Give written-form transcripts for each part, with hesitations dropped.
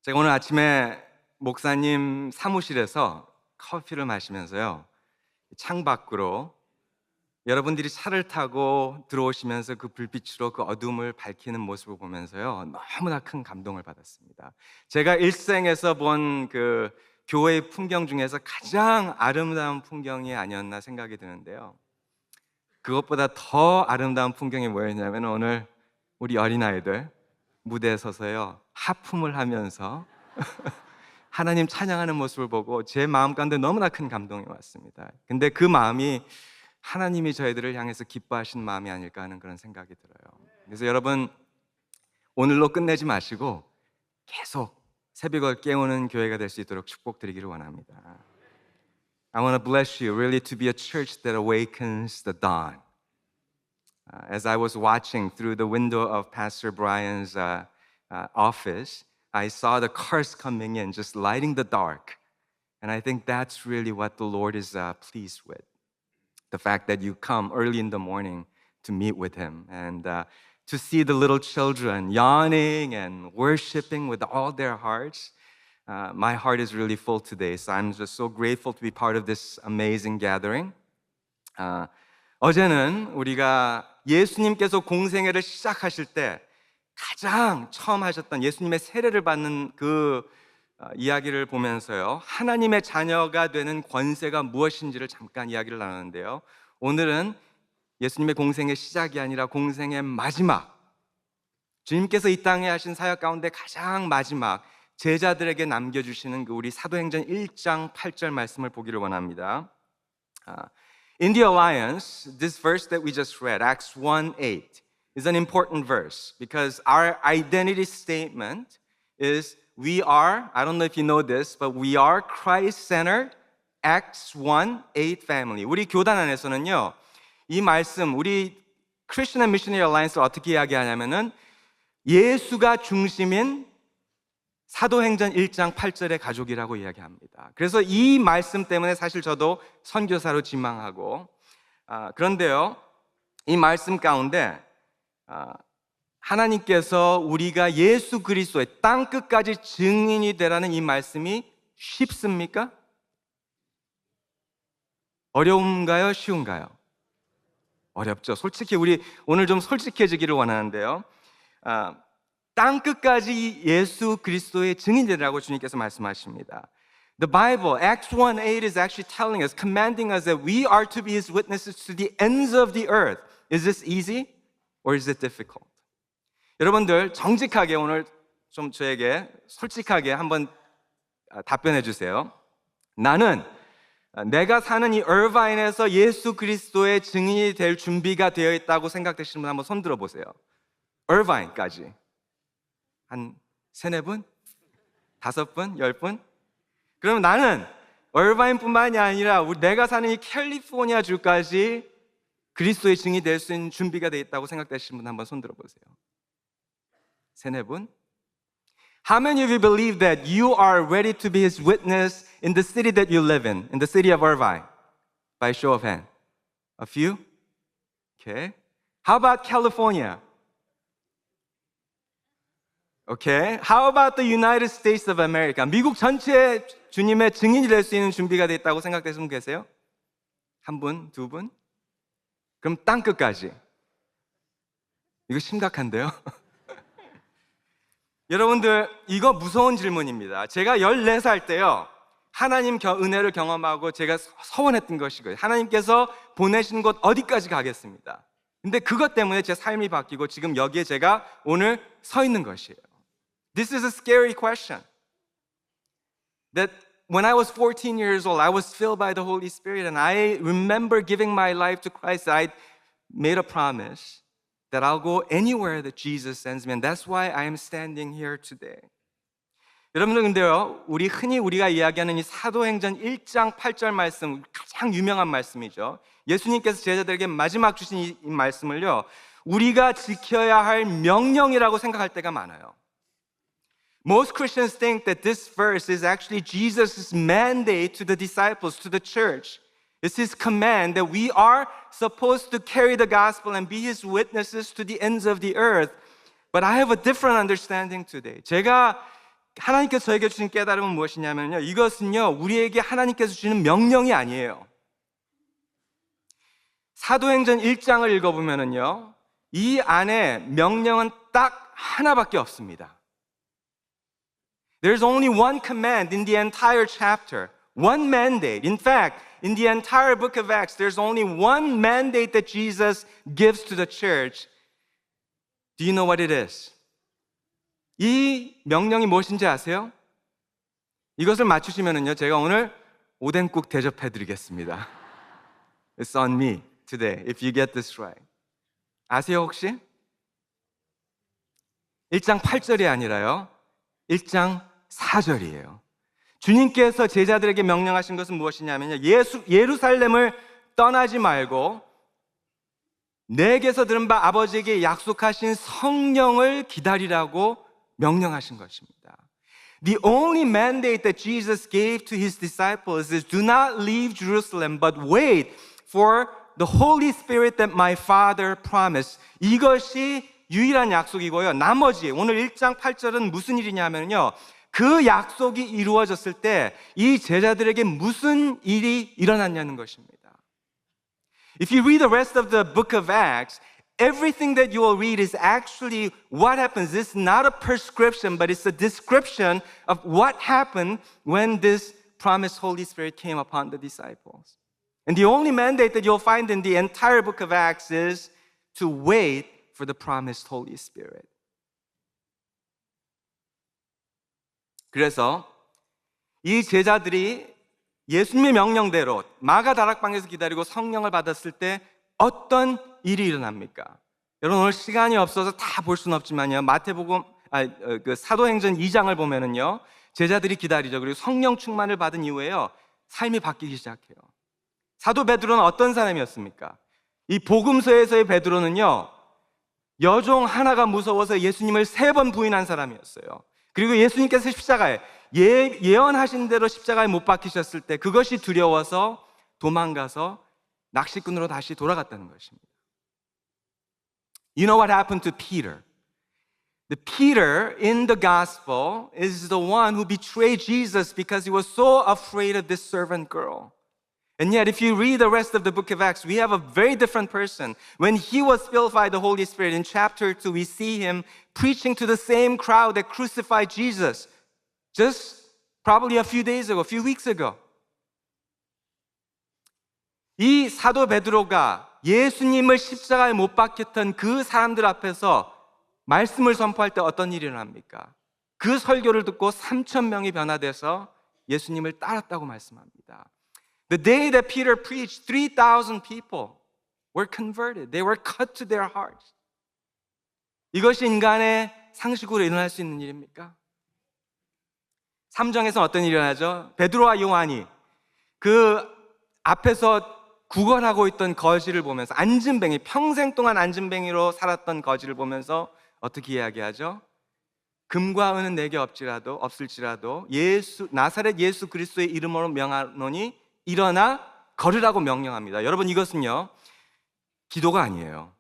제가 오늘 아침에 목사님 사무실에서 커피를 마시면서요, 창밖으로 여러분들이 차를 타고 들어오시면서 그 불빛으로 그 어둠을 밝히는 모습을 보면서요, 너무나 큰 감동을 받았습니다. 제가 일생에서 본 그 교회의 풍경 중에서 가장 아름다운 풍경이 아니었나 생각이 드는데요. 그것보다 더 아름다운 풍경이 뭐였냐면, 오늘 우리 어린아이들 무대에 서서요, 하품을 하면서 하나님 찬양하는 모습을 보고 제 마음 가운데 너무나 큰 감동이 왔습니다. 근데 그 마음이 하나님이 저희들을 향해서 기뻐하신 마음이 아닐까 하는 그런 생각이 들어요. 그래서 여러분, 오늘로 끝내지 마시고 계속 새벽을 깨우는 교회가 될 수 있도록 축복드리기를 원합니다. I want to bless you really to be a church that awakens the dawn. As I was watching through the window of Pastor Brian's office, I saw the cars coming in, just lighting the dark. And I think that's really what the Lord is pleased with. The fact that you come early in the morning to meet with Him and to see the little children yawning and worshiping with all their hearts. My heart is really full today, so I'm just so grateful to be part of this amazing gathering. 어제는 우리가 예수님께서 공생애를 시작하실 때 가장 처음 하셨던 예수님의 세례를 받는 그 이야기를 보면서요, 하나님의 자녀가 되는 권세가 무엇인지를 잠깐 이야기를 나누는데요, 오늘은 예수님의 공생의 시작이 아니라 공생의 마지막, 주님께서 이 땅에 하신 사역 가운데 가장 마지막 제자들에게 남겨주시는 그 우리 사도행전 1장 8절 말씀을 보기를 원합니다. In the Alliance, this verse that we just read, Acts 1:8, is an important verse because our identity statement is we are, I don't know if you know this, but we are Christ-centered Acts 1:8 family. 우리 교단 안에서는요, 이 말씀, 우리 Christian and Missionary Alliance를 어떻게 이야기하냐면은 예수가 중심인 사도행전 1장 8절의 가족이라고 이야기합니다. 그래서 이 말씀 때문에 사실 저도 선교사로 지망하고, 그런데요, 이 말씀 가운데 하나님께서 우리가 예수 그리스도의 땅끝까지 증인이 되라는 이 말씀이 쉽습니까? 어려운가요? 쉬운가요? 어렵죠. 솔직히 우리 오늘 좀 솔직해지기를 원하는데요, 땅끝까지 예수 그리스도의 증인되라고 주님께서 말씀하십니다. The Bible, Acts 1:8 is actually telling us, commanding us that we are to be His witnesses to the ends of the earth. Is this easy or is it difficult? 여러분들 정직하게 오늘 좀 저에게 솔직하게 한번 답변해 주세요. 나는 내가 사는 이 얼바인에서 예수 그리스도의 증인이 될 준비가 되어 있다고 생각되시는 분 한번 손 들어 보세요. 얼바인까지 한 3-4분? 5분? 10분? 그럼 나는 얼바인뿐만이 아니라 내가 사는 이 캘리포니아 주까지 그리스도의 증인이 될 수 있는 준비가 되어 있다고 생각되시는 분 한번 손 들어 보세요. 3-4분? How many of you believe that you are ready to be His witness in the city that you live in the city of Irvine? By show of hand. A few? Okay. How about California? Okay. How about the United States of America? 미국 전체에 주님의 증인이 될 수 있는 준비가 되어 있다고 생각되시는 분 계세요? 1분, 2분? 그럼 땅끝까지. 이거 심각한데요? 여러분들, 이거 무서운 질문입니다. 제가 14살 때요, 하나님 은혜를 경험하고 제가 서원했던 것이고요, 하나님께서 보내신 곳 어디까지 가겠습니다. 근데 그것 때문에 제 삶이 바뀌고 지금 여기에 제가 오늘 서 있는 것이에요. This is a scary question. That when I was 14 years old, I was filled by the Holy Spirit and I remember giving my life to Christ. I made a promise that I'll go anywhere that Jesus sends me, and that's why I am standing here today. 여러분들, 근데요, 흔히 우리가 이야기하는 이 사도행전 1장 8절 말씀, 가장 유명한 말씀이죠. 예수님께서 제자들에게 마지막 주신 이 말씀을요, 우리가 지켜야 할 명령이라고 생각할 때가 많아요. Most Christians think that this verse is actually Jesus' mandate to the disciples, to the church. It's His command that we are supposed to carry the gospel and be His witnesses to the ends of the earth. But I have a different understanding today. 제가 하나님께서 저에게 주신 깨달음은 무엇이냐면요, 이것은요 우리에게 하나님께서 주시는 명령이 아니에요. 사도행전 1장을 읽어보면은요 이 안에 명령은 딱 하나밖에 없습니다. There's only one command in the entire chapter, one mandate. In fact, in the entire book of Acts, there's only one mandate that Jesus gives to the church. Do you know what it is? 이 명령이 무엇인지 아세요? 이것을 맞추시면은요 제가 오늘 오뎅국 대접해 드리겠습니다. It's on me today if you get this right. 아세요 혹시? 1장 8절이 아니라요 1장 4절이에요. 주님께서 제자들에게 명령하신 것은 무엇이냐면요, 예루살렘을 떠나지 말고 내게서 들은 바 아버지에게 약속하신 성령을 기다리라고 명령하신 것입니다. The only mandate that Jesus gave to his disciples is do not leave Jerusalem but wait for the Holy Spirit that my Father promised. 이것이 유일한 약속이고요. 나머지 오늘 1장 8절은 무슨 일이냐면요, 그 약속이 이루어졌을 때 이 제자들에게 무슨 일이 일어났냐는 것입니다. If you read the rest of the book of Acts, everything that you will read is actually what happens. It's not a prescription, but it's a description of what happened when this promised Holy Spirit came upon the disciples. And the only mandate that you'll find in the entire book of Acts is to wait for the promised Holy Spirit. 그래서 이 제자들이 예수님의 명령대로 마가 다락방에서 기다리고 성령을 받았을 때 어떤 일이 일어납니까? 여러분 오늘 시간이 없어서 다 볼 수는 없지만요, 마태복음 그 사도행전 2장을 보면은요 제자들이 기다리죠. 그리고 성령 충만을 받은 이후에요 삶이 바뀌기 시작해요. 사도 베드로는 어떤 사람이었습니까? 이 복음서에서의 베드로는요 여종 하나가 무서워서 예수님을 3번 부인한 사람이었어요. 그리고 예수님께서 십자가에 예언하신 대로 십자가에 못 박히셨을 때 그것이 두려워서 도망가서 낚시꾼으로 다시 돌아갔다는 것입니다. You know what happened to Peter? The Peter in the gospel is the one who betrayed Jesus because he was so afraid of this servant girl. And yet if you read the rest of the book of Acts, we have a very different person. When he was filled by the Holy Spirit in chapter 2, we see him preaching to the same crowd that crucified Jesus just probably a few days ago, a few weeks ago. 이 사도 베드로가 예수님을 십자가에 못 박혔던 그 사람들 앞에서 말씀을 선포할 때 어떤 일이 일어납니까? 그 설교를 듣고 3,000명이 변화돼서 예수님을 따랐다고 말씀합니다. The day that Peter preached, 3,000 people were converted. They were cut to their hearts. 이것이 인간의 상식으로 일어날 수 있는 일입니까? 3장에서는 어떤 일이 일어나죠? 베드로와 요한이 그 앞에서 구걸하고 있던 거지를 보면서, 안진뱅이, 평생 동안 안진뱅이로 살았던 거지를 보면서 어떻게 이야기하죠? 금과 은은 내게 없을지라도 나사렛 예수 그리스도의 이름으로 명하노니 일어나 걸으라고 명령합니다. 여러분 이것은요 기도가 아니에요.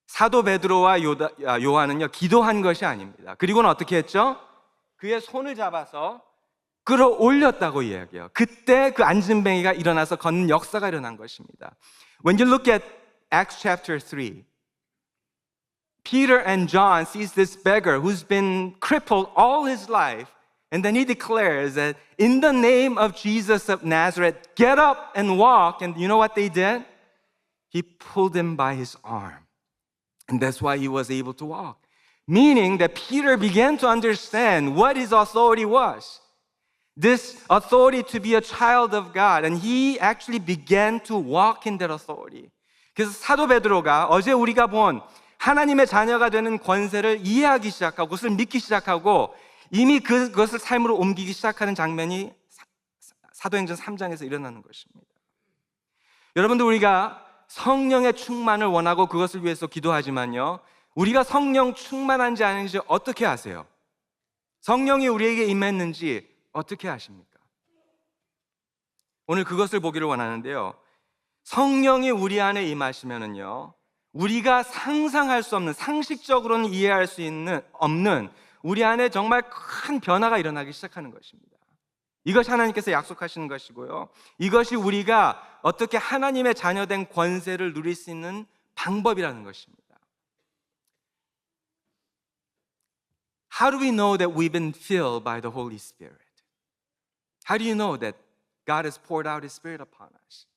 사도 베드로와 요한은요 기도한 것이 아닙니다. 그리고는 어떻게 했죠? 그의 손을 잡아서 끌어올렸다고 이야기해요. 그때 그 안진뱅이가 일어나서 걷는 역사가 일어난 것입니다. When you look at Acts chapter 3, Peter and John sees this beggar who's been crippled all his life, and then he declares that in the name of Jesus of Nazareth, get up and walk. And you know what they did? He pulled him by his arm, and that's why he was able to walk. Meaning that Peter began to understand what his authority was. This authority to be a child of God, and he actually began to walk in that authority. 그래서 사도 베드로가 어제 우리가 본 하나님의 자녀가 되는 권세를 이해하기 시작하고 그것을 믿기 시작하고 이미 그것을 삶으로 옮기기 시작하는 장면이 사도행전 3장에서 일어나는 것입니다. 여러분들 우리가 성령의 충만을 원하고 그것을 위해서 기도하지만요, 우리가 성령 충만한지 아닌지 어떻게 아세요? 성령이 우리에게 임했는지 어떻게 아십니까? 오늘 그것을 보기를 원하는데요, 성령이 우리 안에 임하시면은요 우리가 상상할 수 없는, 상식적으로는 이해할 수 없는 우리 안에 정말 큰 변화가 일어나기 시작하는 것입니다. 이것이 하나님께서 약속하시는 것이고요, 이것이 우리가 어떻게 하나님의 자녀된 권세를 누릴 수 있는 방법이라는 것입니다. How do we know that we've been filled by the Holy Spirit? How do you know that God has poured out His Spirit upon us?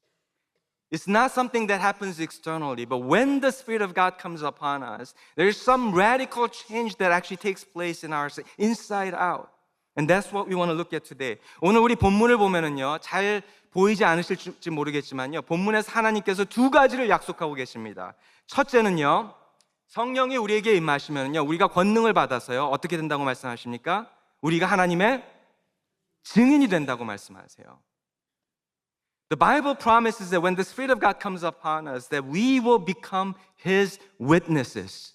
It's not something that happens externally, but when the Spirit of God comes upon us, there's some radical change that actually takes place in our inside out. And that's what we want to look at today. 오늘 우리 본문을 보면은요, 잘 보이지 않으실지 모르겠지만요, 본문에서 하나님께서 두 가지를 약속하고 계십니다. 첫째는요, 성령이 우리에게 임하시면요, 우리가 권능을 받아서요, 어떻게 된다고 말씀하십니까? 우리가 하나님의 증인이 된다고 말씀하세요. The Bible promises that when the Spirit of God comes upon us, that we will become His witnesses.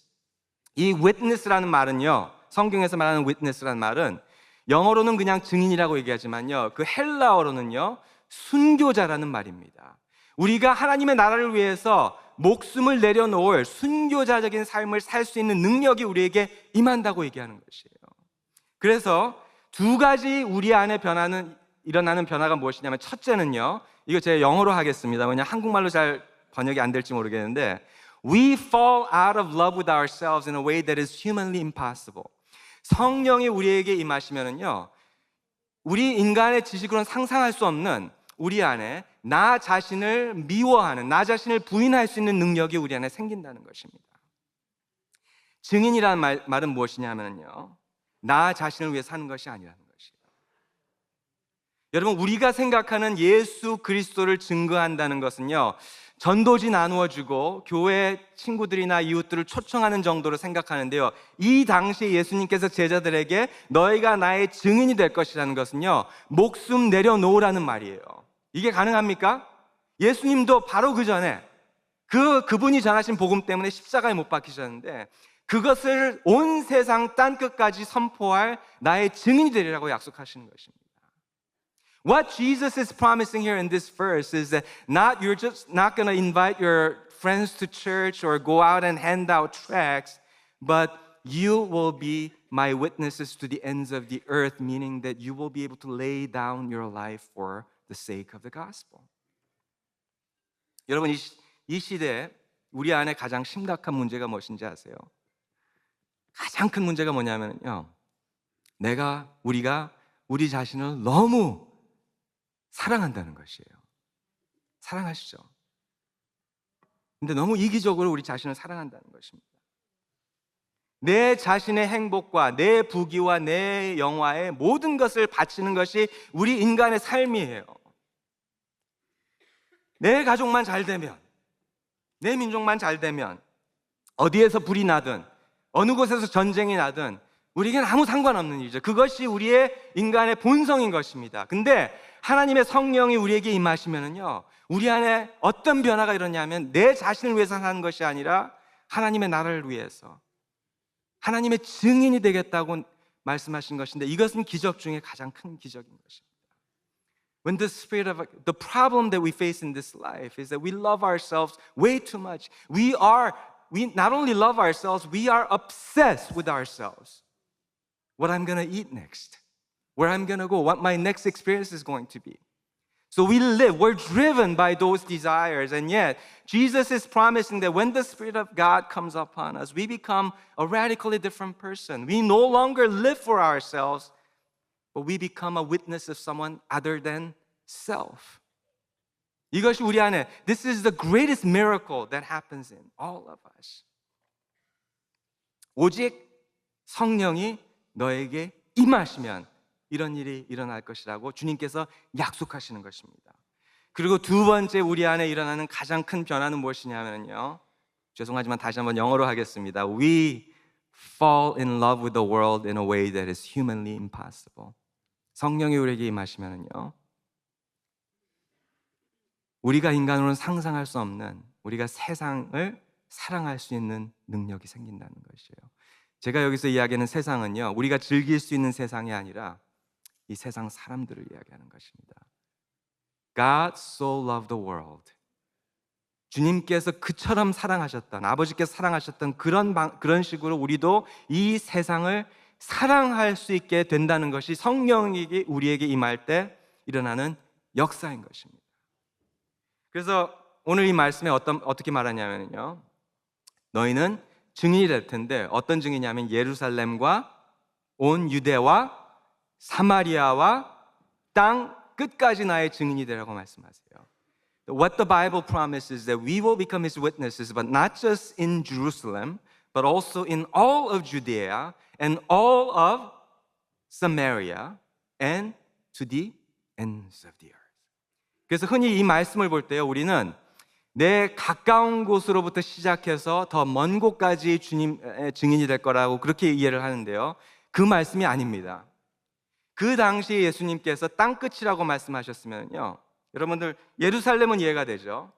이 witness라는 말은요, 성경에서 말하는 witness라는 말은 영어로는 그냥 증인이라고 얘기하지만요, 그 헬라어로는요, 순교자라는 말입니다. 우리가 하나님의 나라를 위해서 목숨을 내려놓을 순교자적인 삶을 살 수 있는 능력이 우리에게 임한다고 얘기하는 것이에요. 그래서 두 가지 우리 안에 일어나는 변화가 무엇이냐면, 첫째는요, 이거 제가 영어로 하겠습니다. 왜냐하면 한국말로 잘 번역이 안 될지 모르겠는데, We fall out of love with ourselves in a way that is humanly impossible. 성령이 우리에게 임하시면은요, 우리 인간의 지식으로는 상상할 수 없는 우리 안에 나 자신을 미워하는, 나 자신을 부인할 수 있는 능력이 우리 안에 생긴다는 것입니다. 증인이라는 말은 무엇이냐면요, 나 자신을 위해 사는 것이 아니라는 것이에요. 여러분, 우리가 생각하는 예수 그리스도를 증거한다는 것은요, 전도지 나누어주고 교회 친구들이나 이웃들을 초청하는 정도로 생각하는데요, 이 당시에 예수님께서 제자들에게 너희가 나의 증인이 될 것이라는 것은요, 목숨 내려놓으라는 말이에요. 이게 가능합니까? 예수님도 바로 그 전에 그분이 전하신 복음 때문에 십자가에 못 박히셨는데, 그것을 온 세상 딴 끝까지 선포할 나의 증인이 되리라고 약속하시는 것입니다. What Jesus is promising here in this verse is that you're just not going to invite your friends to church or go out and hand out tracts, but you will be my witnesses to the ends of the earth, meaning that you will be able to lay down your life for the sake of the gospel. 여러분, 이 시대에 우리 안에 가장 심각한 문제가 무엇인지 아세요? 가장 큰 문제가 뭐냐면요, 우리가 우리 자신을 너무 사랑한다는 것이에요. 사랑하시죠? 근데 너무 이기적으로 우리 자신을 사랑한다는 것입니다. 내 자신의 행복과 내 부귀와 내 영화의 모든 것을 바치는 것이 우리 인간의 삶이에요. 내 가족만 잘 되면, 내 민족만 잘 되면, 어디에서 불이 나든 어느 곳에서 전쟁이 나든 우리에게는 아무 상관없는 일이죠. 그것이 우리의 인간의 본성인 것입니다. 근데 하나님의 성령이 우리에게 임하시면은요, 우리 안에 어떤 변화가 일어나냐면, 내 자신을 위해서 사는 것이 아니라 하나님의 나라를 위해서 하나님의 증인이 되겠다고 말씀하신 것인데, 이것은 기적 중에 가장 큰 기적인 것입니다. When the problem that we face in this life is that we love ourselves way too much. We not only love ourselves, we are obsessed with ourselves. What I'm going to eat next, where I'm going to go, what my next experience is going to be. So we're driven by those desires, and yet Jesus is promising that when the Spirit of God comes upon us, we become a radically different person. We no longer live for ourselves, but we become a witness of someone other than self. 이것이 우리 안에, this is the greatest miracle that happens in all of us. 오직 성령이 너에게 임하시면 이런 일이 일어날 것이라고 주님께서 약속하시는 것입니다. 그리고 두 번째 우리 안에 일어나는 가장 큰 변화는 무엇이냐면요, 죄송하지만 다시 한번 영어로 하겠습니다. We fall in love with the world in a way that is humanly impossible. 성령이 우리에게 임하시면요, 우리가 인간으로는 상상할 수 없는, 우리가 세상을 사랑할 수 있는 능력이 생긴다는 것이에요. 제가 여기서 이야기하는 세상은요, 우리가 즐길 수 있는 세상이 아니라 이 세상 사람들을 이야기하는 것입니다. God so loved the world. 주님께서 그처럼 사랑하셨던, 아버지께서 사랑하셨던 그런 식으로 우리도 이 세상을 사랑할 수 있게 된다는 것이 성령이 우리에게 임할 때 일어나는 역사인 것입니다. 그래서 오늘 이 말씀에 어떻게 말하냐면요, 너희는 증인이 될 텐데 어떤 증인이냐면 예루살렘과 온 유대와 사마리아와 땅 끝까지 나의 증인이 되라고 말씀하세요. What the Bible promises is that we will become His witnesses, but not just in Jerusalem, but also in all of Judea and all of Samaria and to the ends of the earth. 그래서 흔히 이 말씀을 볼 때요, 우리는 내 가까운 곳으로부터 시작해서 더 먼 곳까지 주님의 증인이 될 거라고 그렇게 이해를 하는데요, 그 말씀이 아닙니다. 그 당시 예수님께서 땅끝이라고 말씀하셨으면요, 여러분들 예루살렘은 이해가 되죠?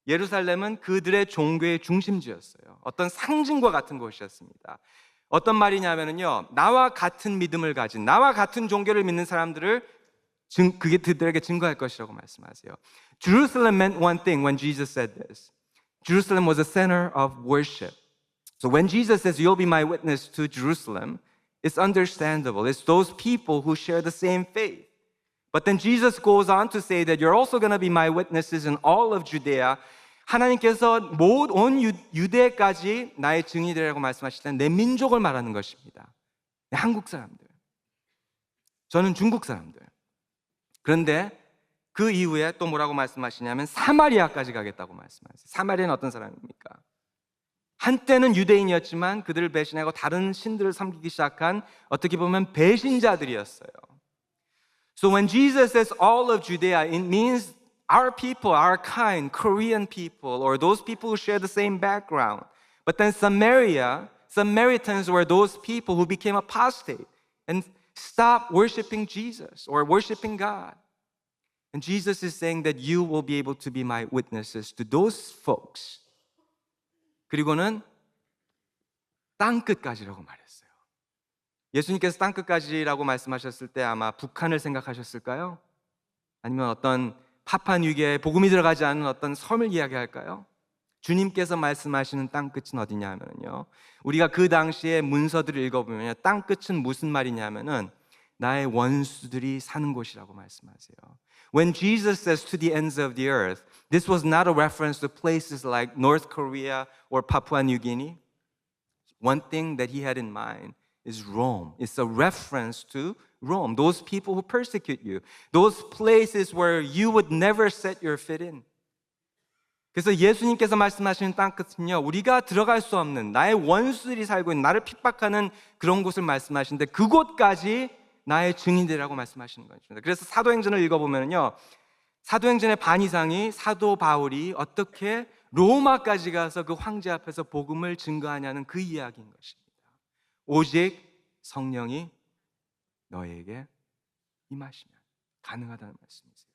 예루살렘은 그들의 종교의 중심지였어요. 어떤 상징과 같은 곳이었습니다. 어떤 말이냐면요, 나와 같은 믿음을 가진, 나와 같은 종교를 믿는 사람들을 그게 그들에게 증거할 것이라고 말씀하세요. Jerusalem meant one thing when Jesus said this. Jerusalem was a center of worship. So when Jesus says, "You'll be my witness to Jerusalem," it's understandable. It's those people who share the same faith. But then Jesus goes on to say that you're also going to be my witnesses in all of Judea. 하나님께서 온 유대까지 나의 증인이 되라고 말씀하실 때 내 민족을 말하는 것입니다. 내 한국 사람들, 저는 중국 사람들. 그런데 그 이후에 또 뭐라고 말씀하시냐면 사마리아까지 가겠다고 말씀하세요. 사마리아는 어떤 사람입니까? 한때는 유대인이었지만 그들을 배신하고 다른 신들을 섬기기 시작한 어떻게 보면 배신자들이었어요. So when Jesus says all of Judea, it means our people, our kind, Korean people, or those people who share the same background. But then Samaritans were those people who became apostate and stopped worshiping Jesus or worshiping God. And Jesus is saying that you will be able to be my witnesses to those folks. 그리고는 땅끝까지라고 말했어요. 예수님께서 땅끝까지라고 말씀하셨을 때 아마 북한을 생각하셨을까요? 아니면 어떤 파푸아뉴기니아에 복음이 들어가지 않은 어떤 섬을 이야기할까요? 주님께서 말씀하시는 땅끝은 어디냐 하면요, 우리가 그 당시에 문서들을 읽어보면 땅끝은 무슨 말이냐면은 나의 원수들이 사는 곳이라고 말씀하세요. When Jesus says to the ends of the earth, this was not a reference to places like North Korea or Papua New Guinea. One thing that he had in mind is Rome. It's a reference to Rome. Those people who persecute you. Those places where you would never set your foot in. 그래서 예수님께서 말씀하시는 땅끝은요, 우리가 들어갈 수 없는 나의 원수들이 살고 있는 나를 핍박하는 그런 곳을 말씀하시는데 그곳까지 나의 증인들이라고 말씀하시는 것입니다. 그래서 사도행전을 읽어보면요, 사도행전의 반 이상이 사도 바울이 어떻게 로마까지 가서 그 황제 앞에서 복음을 증거하냐는 그 이야기인 것입니다. 오직 성령이 너에게 임하시면 가능하다는 말씀이세요.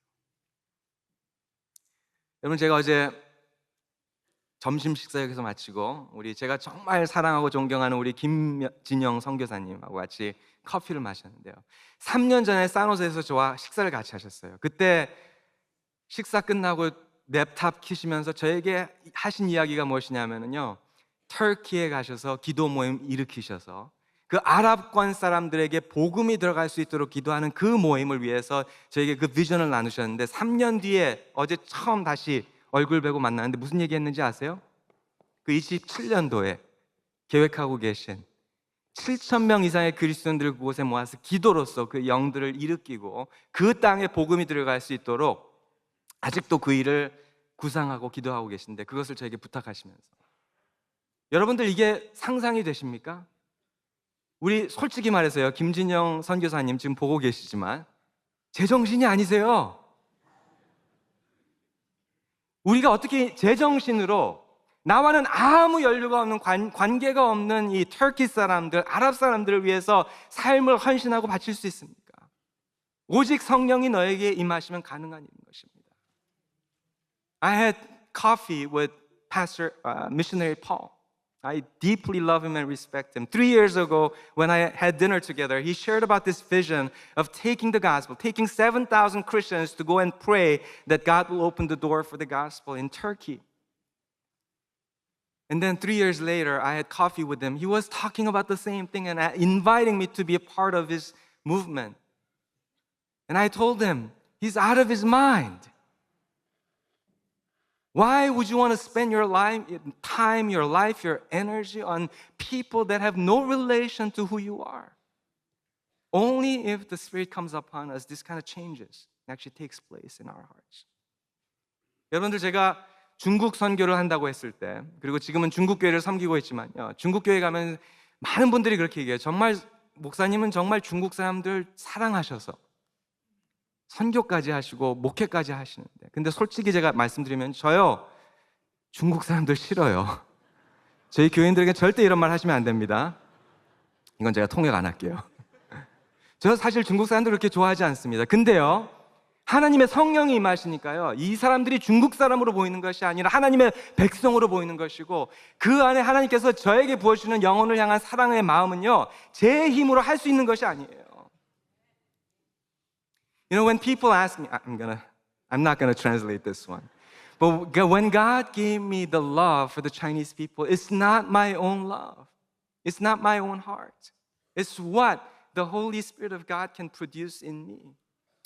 여러분, 제가 어제 점심 식사 여기서 마치고 제가 정말 사랑하고 존경하는 우리 김진영 선교사님하고 같이 커피를 마셨는데요, 3년 전에 산호세에서 저와 식사를 같이 하셨어요. 그때 식사 끝나고 랩탑 키시면서 저에게 하신 이야기가 무엇이냐면요, 터키에 가셔서 기도 모임 일으키셔서 그 아랍권 사람들에게 복음이 들어갈 수 있도록 기도하는 그 모임을 위해서 저에게 그 비전을 나누셨는데 3년 뒤에 어제 처음 다시 얼굴 뵈고 만났는데 무슨 얘기했는지 아세요? 그 27년도에 계획하고 계신 7,000명 이상의 그리스도인들을 그곳에 모아서 기도로서 그 영들을 일으키고 그 땅에 복음이 들어갈 수 있도록 아직도 그 일을 구상하고 기도하고 계신데 그것을 저에게 부탁하시면서, 여러분들 이게 상상이 되십니까? 우리 솔직히 말해서요, 김진영 선교사님 지금 보고 계시지만 제정신이 아니세요. 우리가 어떻게 제정신으로 나와는 아무 연류가 없는 관계가 없는 이 터키 사람들, 아랍 사람들을 위해서 삶을 헌신하고 바칠 수 있습니까? 오직 성령이 너에게 임하시면 가능한 일인 것입니다. I had coffee with Pastor Missionary Paul. I deeply love him and respect him. 3 years ago, when I had dinner together, he shared about this vision of taking the gospel, taking 7,000 Christians to go and pray that God will open the door for the gospel in Turkey. And then 3 years later, I had coffee with him. He was talking about the same thing and inviting me to be a part of his movement. And I told him, he's out of his mind. Why would you want to spend your time, your life, your energy on people that have no relation to who you are? Only if the Spirit comes upon us, this kind of changes actually takes place in our hearts. 여러분들, 제가 중국 선교를 한다고 했을 때, 그리고 지금은 중국 교회를 섬기고 있지만요, 중국 교회 가면 많은 분들이 그렇게 얘기해요. 정말 목사님은 정말 중국 사람들 사랑하셔서 선교까지 하시고 목회까지 하시는데, 근데 솔직히 제가 말씀드리면 저요, 중국 사람들 싫어요. 저희 교인들에게 절대 이런 말 하시면 안 됩니다. 이건 제가 통역 안 할게요. 저 사실 중국 사람들 그렇게 좋아하지 않습니다. 근데요, 하나님의 성령이 임하시니까요, 이 사람들이 중국 사람으로 보이는 것이 아니라 하나님의 백성으로 보이는 것이고, 그 안에 하나님께서 저에게 부어주시는 영혼을 향한 사랑의 마음은요, 제 힘으로 할 수 있는 것이 아니에요. You know, when people ask me, I'm not gonna translate this one. But when God gave me the love for the Chinese people, it's not my own love. It's not my own heart. It's what the Holy Spirit of God can produce in me.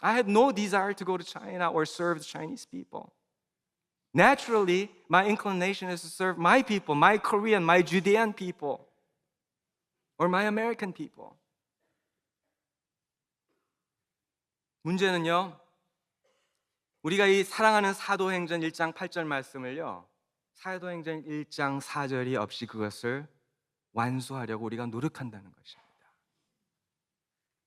I had no desire to go to China or serve the Chinese people. Naturally, my inclination is to serve my people, my Korean, my Judean people, or my American people. 문제는요, 우리가 이 사랑하는 사도행전 1장 8절 말씀을요, 사도행전 1장 4절이 없이 그것을 완수하려고 우리가 노력한다는 것입니다.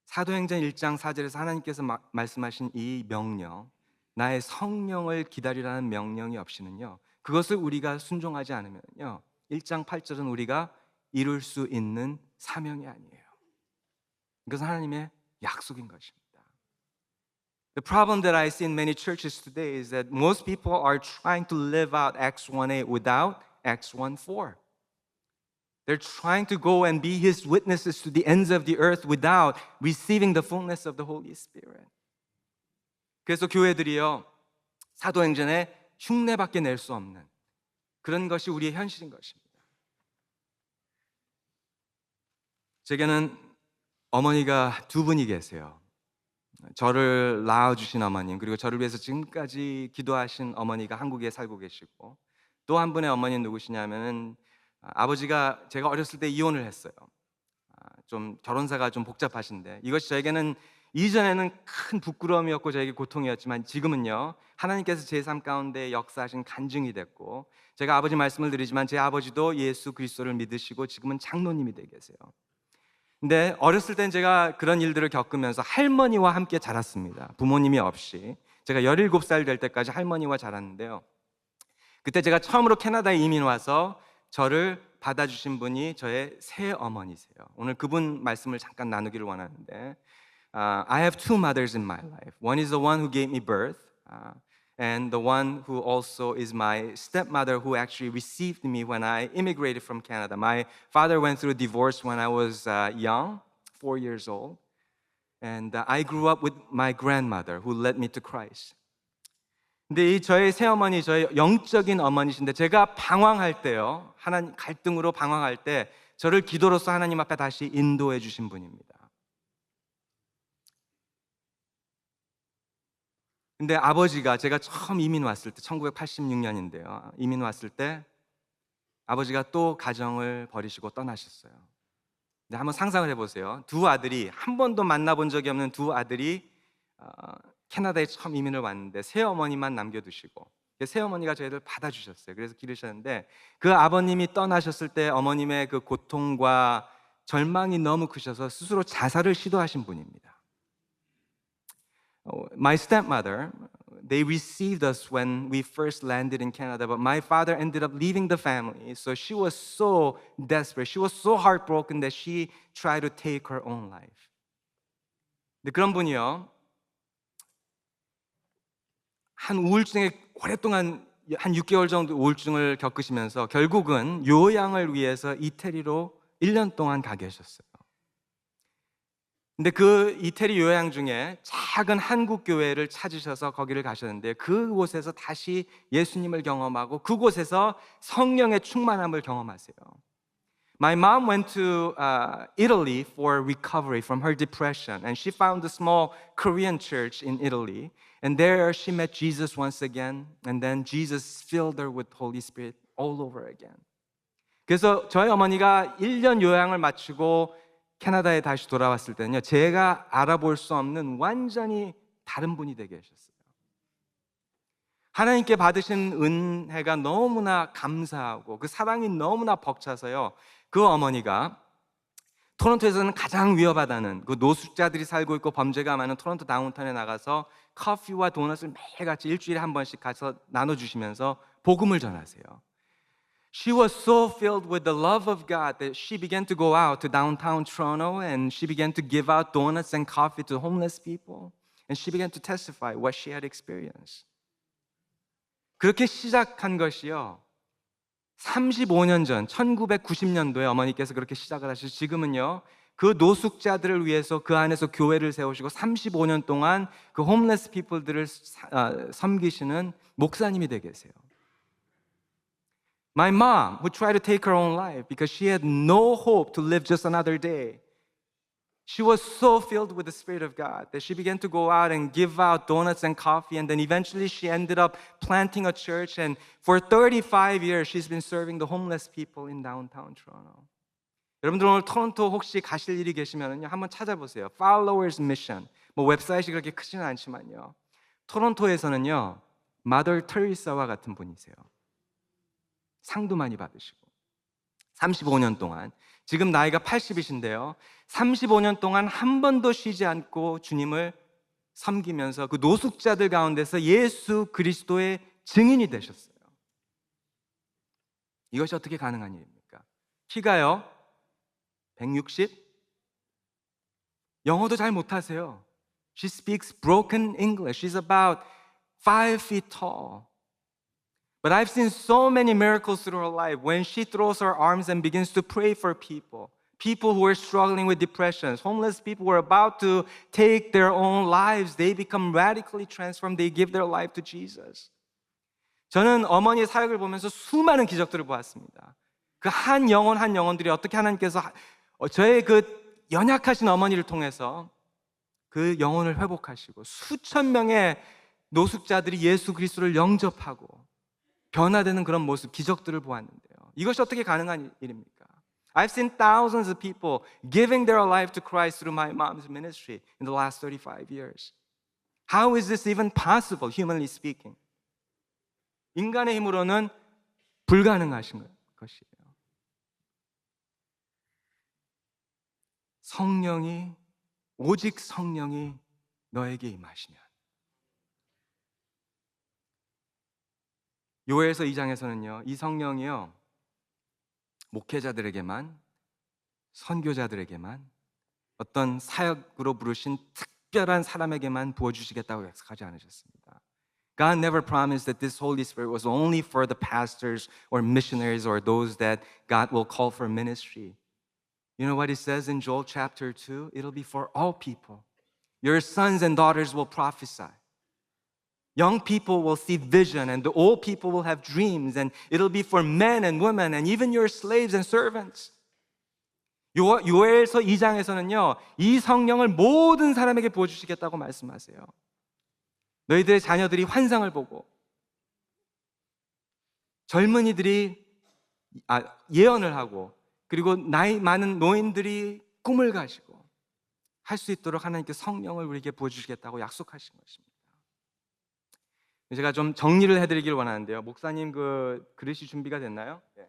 사도행전 1장 4절에서 하나님께서 말씀하신 이 명령, 나의 성령을 기다리라는 명령이 없이는요, 그것을 우리가 순종하지 않으면요, 1장 8절은 우리가 이룰 수 있는 사명이 아니에요. 이것은 하나님의 약속인 것입니다. The problem that I see in many churches today is that most people are trying to live out Acts 1:8 without Acts 1:4. They're trying to go and be His witnesses to the ends of the earth without receiving the fullness of the Holy Spirit. 그래서 교회들이요, 사도행전에 흉내밖에 낼 수 없는 그런 것이 우리의 현실인 것입니다. 제게는 어머니가 두 분이 계세요. 저를 낳아주신 어머님, 그리고 저를 위해서 지금까지 기도하신 어머니가 한국에 살고 계시고, 또 한 분의 어머니는 누구시냐면은 아버지가 제가 어렸을 때 이혼을 했어요. 좀 결혼사가 좀 복잡하신데, 이것이 저에게는 이전에는 큰 부끄러움이었고 저에게 고통이었지만, 지금은요, 하나님께서 제 삶 가운데 역사하신 간증이 됐고, 제가 아버지 말씀을 드리지만 제 아버지도 예수 그리스도를 믿으시고 지금은 장로님이 되어 계세요. 근데 어렸을 땐 제가 그런 일들을 겪으면서 할머니와 함께 자랐습니다. 부모님이 없이. 제가 17살 될 때까지 할머니와 자랐는데요, 그때 제가 처음으로 캐나다에 이민 와서 저를 받아주신 분이 저의 새어머니세요. 오늘 그분 말씀을 잠깐 나누기를 원하는데, I have two mothers in my life. One is the one who gave me birth, and the one who also is my stepmother, who actually received me when I immigrated from Canada. My father went through a divorce when I was young, 4 years old, and I grew up with my grandmother, who led me to Christ. 근데 이 저의 새어머니, 저의 영적인 어머니신데, 제가 방황할 때요, 하나님 갈등으로 방황할 때 저를 기도로서 하나님 앞에 다시 인도해 주신 분입니다. 근데 아버지가, 제가 처음 이민 왔을 때 1986년인데요 이민 왔을 때 아버지가 또 가정을 버리시고 떠나셨어요. 근데 한번 상상을 해보세요. 두 아들이, 한 번도 만나본 적이 없는 두 아들이 캐나다에 처음 이민을 왔는데 새어머니만 남겨두시고, 새어머니가 저희들 받아주셨어요. 그래서 기르셨는데, 그 아버님이 떠나셨을 때 어머님의 그 고통과 절망이 너무 크셔서 스스로 자살을 시도하신 분입니다. My stepmother, they received us when we first landed in Canada, but my father ended up leaving the family. So she was so desperate, she was so heartbroken that she tried to take her own life. 근데 그런 분이요, 한 우울증에 오랫동안 한 6개월 정도 우울증을 겪으시면서 결국은 요양을 위해서 이태리로 1년 동안 가 계셨어요. 근데 그 이태리 요양 중에 작은 한국 교회를 찾으셔서 거기를 가셨는데 그곳에서 다시 예수님을 경험하고 그곳에서 성령의 충만함을 경험하세요. My mom went to Italy for recovery from her depression, and she found a small Korean church in Italy. And there she met Jesus once again, and then Jesus filled her with Holy Spirit all over again. 그래서 저희 어머니가 1년 요양을 마치고 캐나다에 다시 돌아왔을 때는요, 제가 알아볼 수 없는 완전히 다른 분이 되게 하셨어요. 하나님께 받으신 은혜가 너무나 감사하고 그 사랑이 너무나 벅차서요, 그 어머니가 토론토에서는 가장 위험하다는 그 노숙자들이 살고 있고 범죄가 많은 토론토 다운타운에 나가서 커피와 도넛을 매일같이 일주일에 한 번씩 가서 나눠주시면서 복음을 전하세요. She was so filled with the love of God that she began to go out to downtown Toronto and she began to give out donuts and coffee to homeless people and she began to testify what she had experienced. 그렇게 시작한 것이요, 35년 전 1990년도에 어머니께서 그렇게 시작을 하시고 지금은요, 그 노숙자들을 위해서 그 안에서 교회를 세우시고 35년 동안 그 홈레스 피플들을 섬기시는 목사님이 되게 계세요. My mom, who tried to take her own life because she had no hope to live just another day, she was so filled with the Spirit of God that she began to go out and give out donuts and coffee, and then eventually she ended up planting a church, and for 35 years she's been serving the homeless people in downtown Toronto. 여러분들 오늘 토론토 혹시 가실 일이 계시면요, 한번 찾아보세요. Followers Mission. 뭐 웹사이트이 그렇게 크지는 않지만요, 토론토에서는요, 마더 테리사와 같은 분이세요. 상도 많이 받으시고 35년 동안, 지금 나이가 80이신데요 35년 동안 한 번도 쉬지 않고 주님을 섬기면서 그 노숙자들 가운데서 예수 그리스도의 증인이 되셨어요. 이것이 어떻게 가능한 일입니까? 키가요 160, 영어도 잘 못하세요. She speaks broken English. She's about 5 feet tall. But I've seen so many miracles through her life when she throws her arms and begins to pray for people. People who are struggling with depression, homeless people who are about to take their own lives, they become radically transformed. They give their life to Jesus. 저는 어머니의 사역을 보면서 수많은 기적들을 보았습니다. 그 한 영혼들이 어떻게 하나님께서 저의 그 연약하신 어머니를 통해서 그 영혼을 회복하시고 수천 명의 노숙자들이 예수 그리스도를 영접하고 변화되는 그런 모습, 기적들을 보았는데요. 이것이 어떻게 가능한 일입니까? I've seen thousands of people giving their life to Christ through my mom's ministry in the last 35 years. How is this even possible, humanly speaking? 인간의 힘으로는 불가능하신 것이에요. 성령이, 오직 성령이 너에게 임하시면. 요엘서 2장에서는요, 이 성령이요, 목회자들에게만, 선교자들에게만, 어떤 사역으로 부르신 특별한 사람에게만 부어주시겠다고 약속하지 않으셨습니다. God never promised that this Holy Spirit was only for the pastors or missionaries or those that God will call for ministry. You know what it says in Joel chapter 2? It'll be for all people. Your sons and daughters will prophesy. Young people will see vision and the old people will have dreams, and it'll be for men and women and even your slaves and servants. 요엘서 2장에서는요, 이 성령을 모든 사람에게 부어주시겠다고 말씀하세요. 너희들의 자녀들이 환상을 보고 젊은이들이 예언을 하고 그리고 나이 많은 노인들이 꿈을 가지고 할 수 있도록 하나님께 성령을 우리에게 부어주시겠다고 약속하신 것입니다. 제가 좀 정리를 해드리길 원하는데요. 목사님 그 그릇이 준비가 됐나요? 네.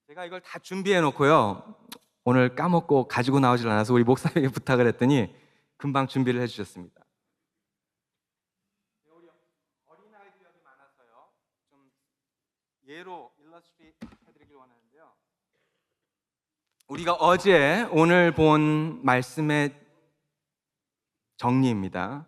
제가 이걸 다 준비해 놓고요, 오늘 까먹고 가지고 나오질 않아서 우리 목사님에게 부탁을 했더니 금방 준비를 해주셨습니다. 우리 어린아이들이 여기 많아서요, 좀 예로 일러스트레이트 해드리길 원하는데요. 우리가 어제 오늘 본 말씀의 정리입니다.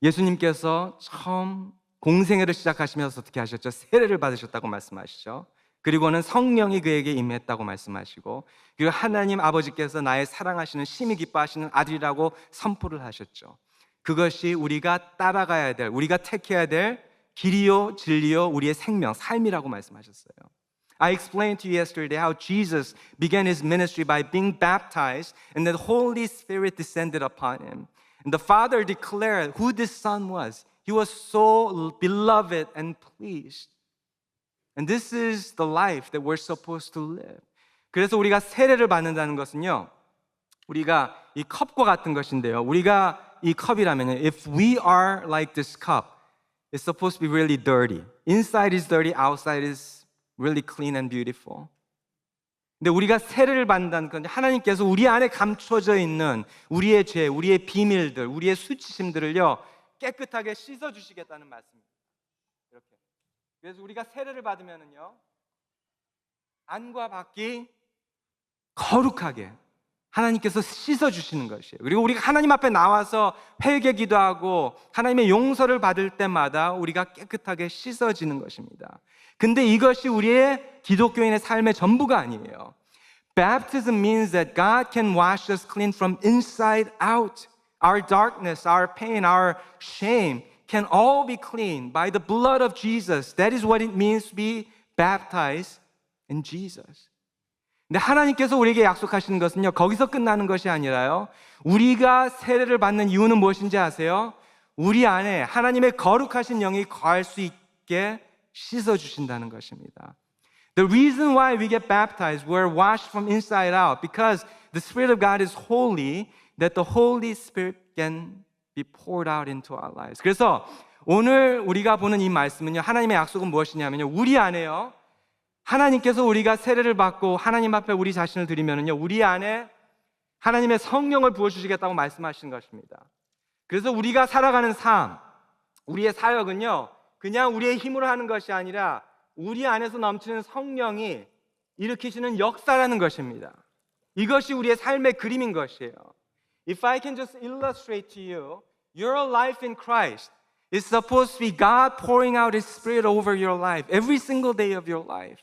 예수님께서 처음 공생애를 시작하시면서 어떻게 하셨죠? 세례를 받으셨다고 말씀하시죠. 그리고는 성령이 그에게 임했다고 말씀하시고, 그리고 하나님 아버지께서 나의 사랑하시는 심히 기뻐하시는 아들이라고 선포를 하셨죠. 그것이 우리가 따라가야 될, 우리가 택해야 될 길이요 진리요 우리의 생명, 삶이라고 말씀하셨어요. I explained to you yesterday how Jesus began his ministry by being baptized and the Holy Spirit descended upon him. And the Father declared who this Son was. He was so beloved and pleased. And this is the life that we're supposed to live. 그래서 우리가 세례를 받는다는 것은요, 우리가 이 컵과 같은 것인데요, 우리가 이 컵이라면요, if we are like this cup, it's supposed to be really dirty. Inside is dirty, outside is really clean and beautiful. 근데 우리가 세례를 받는다는 건 하나님께서 우리 안에 감춰져 있는 우리의 죄, 우리의 비밀들, 우리의 수치심들을요 깨끗하게 씻어 주시겠다는 말씀입니다. 이렇게. 그래서 우리가 세례를 받으면은요 안과 밖이 거룩하게 하나님께서 씻어 주시는 것이에요. 그리고 우리가 하나님 앞에 나와서 회개 기도하고 하나님의 용서를 받을 때마다 우리가 깨끗하게 씻어지는 것입니다. 근데 이것이 우리의 기독교인의 삶의 전부가 아니에요. Baptism means that God can wash us clean from inside out. Our darkness, our pain, our shame can all be cleaned by the blood of Jesus. That is what it means to be baptized in Jesus. 근데 하나님께서 우리에게 약속하시는 것은요, 거기서 끝나는 것이 아니라요, 우리가 세례를 받는 이유는 무엇인지 아세요? 우리 안에 하나님의 거룩하신 영이 거할 수 있게 씻어주신다는 것입니다. The reason why we get baptized, we're washed from inside out, because the Spirit of God is holy, that the Holy Spirit can be poured out into our lives. 그래서 오늘 우리가 보는 이 말씀은요, 하나님의 약속은 무엇이냐면요, 우리 안에요, 하나님께서 우리가 세례를 받고 하나님 앞에 우리 자신을 드리면은요, 우리 안에 하나님의 성령을 부어주시겠다고 말씀하시는 것입니다. 그래서 우리가 살아가는 삶, 우리의 사역은요, 그냥 우리의 힘으로 하는 것이 아니라 우리 안에서 넘치는 성령이 일으키시는 역사라는 것입니다. 이것이 우리의 삶의 그림인 것이에요. If I can just illustrate to you, your life in Christ is supposed to be God pouring out His Spirit over your life every single day of your life.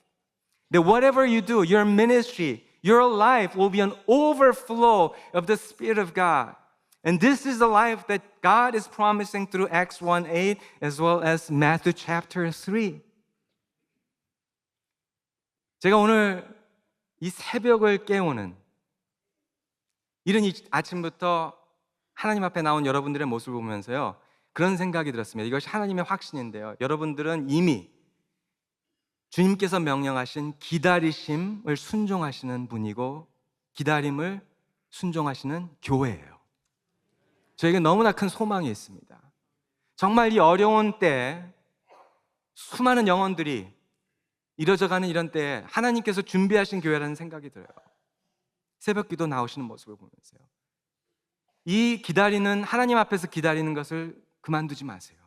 That whatever you do, your ministry, your life will be an overflow of the Spirit of God. And this is the life that God is promising through Acts 1:8 as well as Matthew chapter 3. 제가 오늘 이 새벽을 깨우는 이른 이 아침부터 하나님 앞에 나온 여러분들의 모습을 보면서요, 그런 생각이 들었습니다. 이것이 하나님의 확신인데요, 여러분들은 이미 주님께서 명령하신 기다리심을 순종하시는 분이고 기다림을 순종하시는 교회예요. 저에게 너무나 큰 소망이 있습니다. 정말 이 어려운 때에 수많은 영혼들이 이뤄져가는 이런 때에 하나님께서 준비하신 교회라는 생각이 들어요. 새벽 기도 나오시는 모습을 보면서요, 이 기다리는, 하나님 앞에서 기다리는 것을 그만두지 마세요.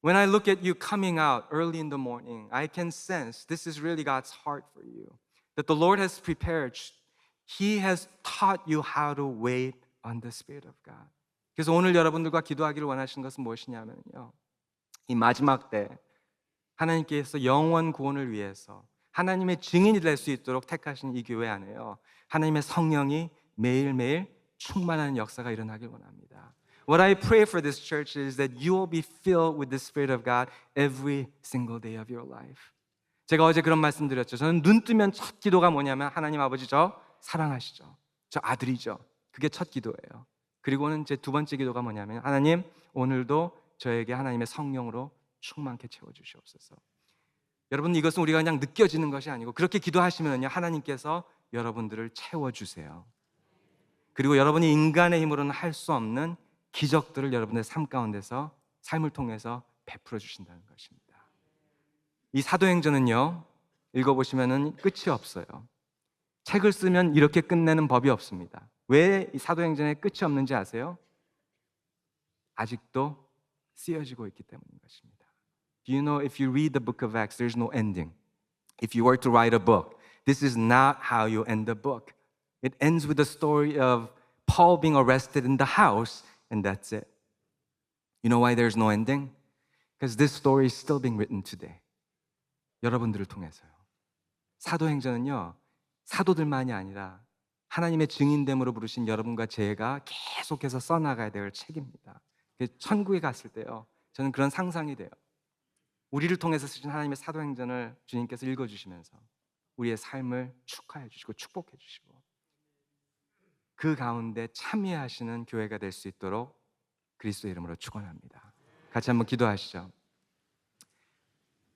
When I look at you coming out early in the morning, I can sense this is really God's heart for you. That the Lord has prepared. He has taught you how to wait on the Spirit of God. 그래서 오늘 여러분들과 기도하기를 원하시는 것은 무엇이냐면요, 이 마지막 때 하나님께서 영원 구원을 위해서 하나님의 증인이 될 수 있도록 택하신 이 교회 안에요, 하나님의 성령이 매일매일 충만한 역사가 일어나길 원합니다. What I pray for this church is that you will be filled with the Spirit of God every single day of your life. 제가 어제 그런 말씀 드렸죠. 저는 눈 뜨면 첫 기도가 뭐냐면, 하나님 아버지 저 사랑하시죠. 저 아들이죠. 그게 첫 기도예요. 그리고는 제 두 번째 기도가 뭐냐면, 하나님 오늘도 저에게 하나님의 성령으로 충만케 채워주시옵소서. 여러분, 이것은 우리가 그냥 느껴지는 것이 아니고 그렇게 기도하시면요, 하나님께서 여러분들을 채워주세요. 그리고 여러분이 인간의 힘으로는 할 수 없는 기적들을 여러분의 삶 가운데서, 삶을 통해서 베풀어 주신다는 것입니다. 이 사도행전은요, 읽어보시면은 끝이 없어요. 책을 쓰면 이렇게 끝내는 법이 없습니다. 왜 이 사도행전에 끝이 없는지 아세요? 아직도 쓰여지고 있기 때문인 것입니다. Do you know, if you read the book of Acts, there's no ending. If you were to write a book, this is not how you end the book. It ends with the story of Paul being arrested in the house, and that's it. You know why there's no ending? Because this story is still being written today. 여러분들을 통해서요. 사도행전은요, 사도들만이 아니라 하나님의 증인됨으로 부르신 여러분과 제가 계속해서 써나가야 될 책입니다. 천국에 갔을 때요, 저는 그런 상상이 돼요. 우리를 통해서 쓰신 하나님의 사도행전을 주님께서 읽어주시면서 우리의 삶을 축하해 주시고 축복해 주시고 그 가운데 참여하시는 교회가 될 수 있도록 그리스도의 이름으로 축원합니다. 같이 한번 기도하시죠.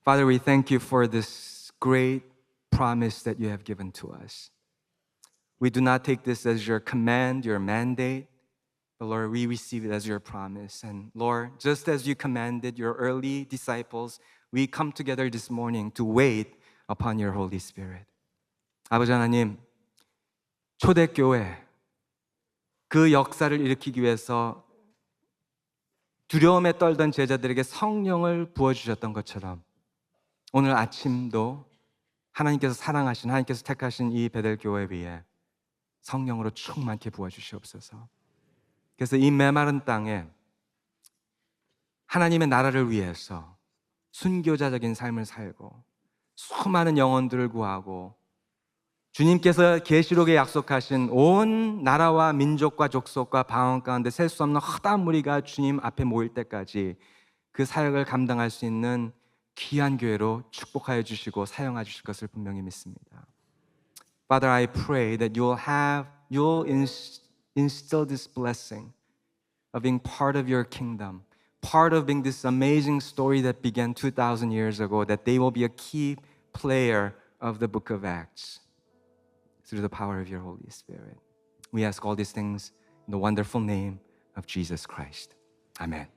Father, we thank you for this great promise that you have given to us. We do not take this as your command, your mandate, but Lord, we receive it as your promise. And Lord, just as you commanded your early disciples, we come together this morning to wait upon your Holy Spirit. 아버지 하나님, 초대교회 그 역사를 일으키기 위해서 두려움에 떨던 제자들에게 성령을 부어주셨던 것처럼 오늘 아침도 하나님께서 사랑하신, 하나님께서 택하신 이 베델교회 위에 성령으로 충만케 부어주시옵소서. 그래서 이 메마른 땅에 하나님의 나라를 위해서 순교자적인 삶을 살고 수많은 영혼들을 구하고 주님께서 계시록에 약속하신 온 나라와 민족과 족속과 방언 가운데 셀 수 없는 허다한 무리가 주님 앞에 모일 때까지 그 사역을 감당할 수 있는 귀한 교회로 축복하여 주시고 사용하여 주실 것을 분명히 믿습니다. Father, I pray that you'll instill this blessing of being part of your kingdom, part of being this amazing story that began 2,000 years ago, that they will be a key player of the book of Acts through the power of your Holy Spirit. We ask all these things in the wonderful name of Jesus Christ. Amen.